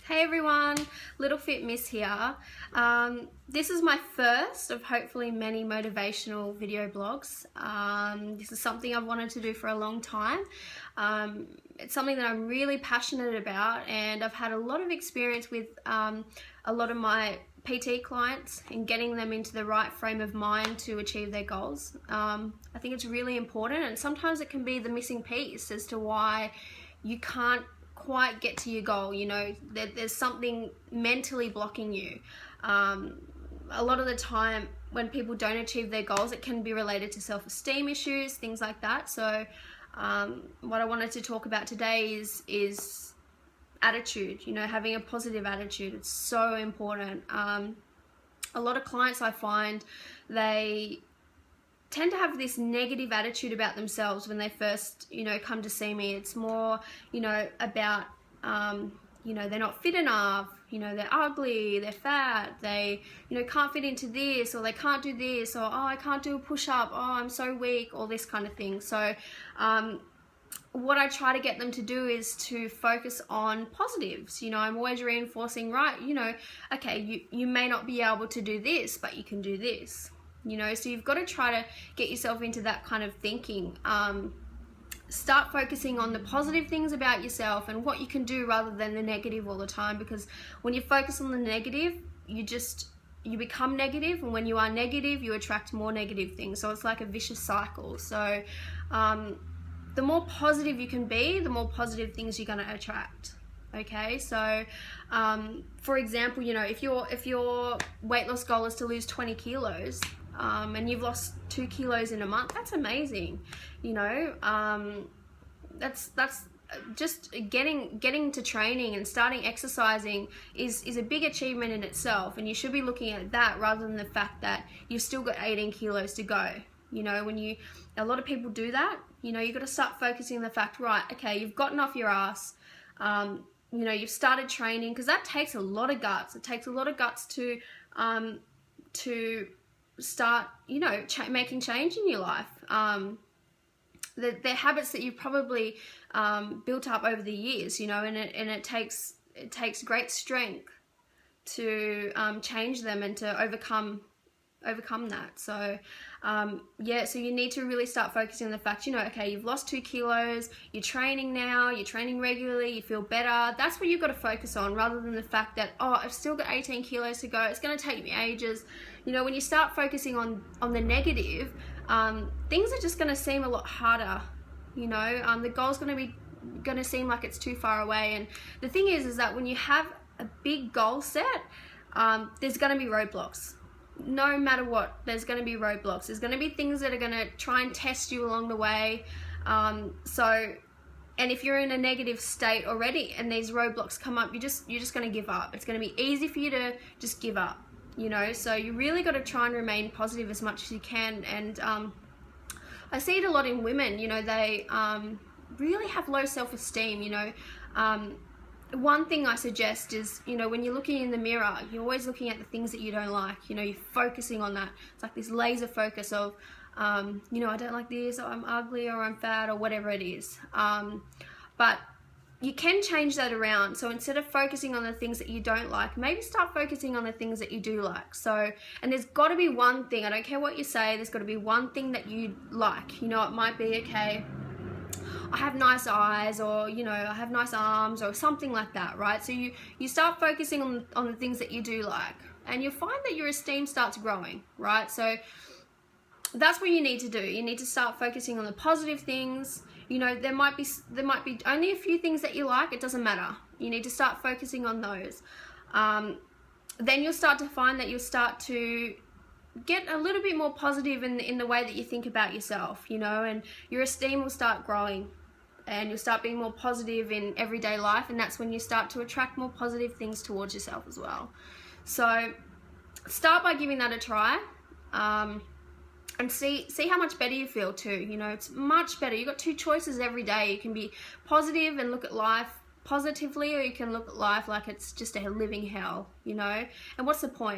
Hey everyone, Little Fit Miss here. This is my first of hopefully many motivational video blogs. This is something I've wanted to do for a long time. It's something that I'm really passionate about, and I've had a lot of experience with a lot of my PT clients in getting them into the right frame of mind to achieve their goals. I think it's really important, and sometimes it can be the missing piece as to why you can't quite get to your goal. You know, there's something mentally blocking you. A lot of the time when people don't achieve their goals, it can be related to self-esteem issues, things like that. So what I wanted to talk about today is attitude, you know, having a positive attitude. It's so important. A lot of clients, I find, they tend to have this negative attitude about themselves when they first, you know, come to see me. It's more, you know, about, you know, they're not fit enough, you know, they're ugly, they're fat, they, you know, can't fit into this, or they can't do this, or, oh, I can't do a push-up, oh, I'm so weak, all this kind of thing. So, what I try to get them to do is to focus on positives. You know, I'm always reinforcing, right, you know, okay, you may not be able to do this, but you can do this. You know, so you've got to try to get yourself into that kind of thinking. Start focusing on the positive things about yourself and what you can do rather than the negative all the time, because when you focus on the negative, you become negative, and when you are negative, you attract more negative things. So it's like a vicious cycle. So the more positive you can be, the more positive things you're going to attract. Okay, so for example, you know, if your weight loss goal is to lose 20 kilos, and you've lost 2 kilos in a month, that's amazing. You know, that's just getting to training and starting exercising is a big achievement in itself, and you should be looking at that rather than the fact that you've still got 18 kilos to go. You know, a lot of people do that. You know, you've got to start focusing on the fact, right, okay, you've gotten off your ass. You know, you've started training, because that takes a lot of guts. It takes a lot of guts to start, you know, making change in your life. They're habits that you've probably built up over the years, you know, and it takes great strength to change them and to overcome that. So yeah, so you need to really start focusing on the fact, you know, okay, you've lost 2 kilos, you're training now, you're training regularly, you feel better. That's what you've got to focus on, rather than the fact that, oh, I've still got 18 kilos to go, it's going to take me ages. You know, when you start focusing on the negative, things are just going to seem a lot harder. You know, the goal's going to seem like it's too far away. And the thing is that when you have a big goal set, there's going to be roadblocks. No matter what, there's going to be roadblocks. There's going to be things that are going to try and test you along the way. And if you're in a negative state already and these roadblocks come up, you're just going to give up. It's going to be easy for you to just give up, you know. So you really got to try and remain positive as much as you can. And I see it a lot in women. You know, they really have low self-esteem. You know, one thing I suggest is, you know, when you're looking in the mirror, you're always looking at the things that you don't like. You know, you're focusing on that. It's like this laser focus of, you know, I don't like this, or I'm ugly, or I'm fat, or whatever it is. But you can change that around. So instead of focusing on the things that you don't like, maybe start focusing on the things that you do like. So, and there's got to be one thing, I don't care what you say, there's got to be one thing that you like. You know, it might be, okay, I have nice eyes, or, you know, I have nice arms, or something like that, right? So you start focusing on the things that you do like, and you'll find that your esteem starts growing, right? So that's what you need to do. You need to start focusing on the positive things. You know, there might be only a few things that you like, it doesn't matter. You need to start focusing on those. Then you'll start to find that you'll start to get a little bit more positive in the way that you think about yourself, you know, and your esteem will start growing, and you'll start being more positive in everyday life, and that's when you start to attract more positive things towards yourself as well. So start by giving that a try, and see how much better you feel too. You know, it's much better. You've got 2 choices every day. You can be positive and look at life positively, or you can look at life like it's just a living hell, you know, and what's the point?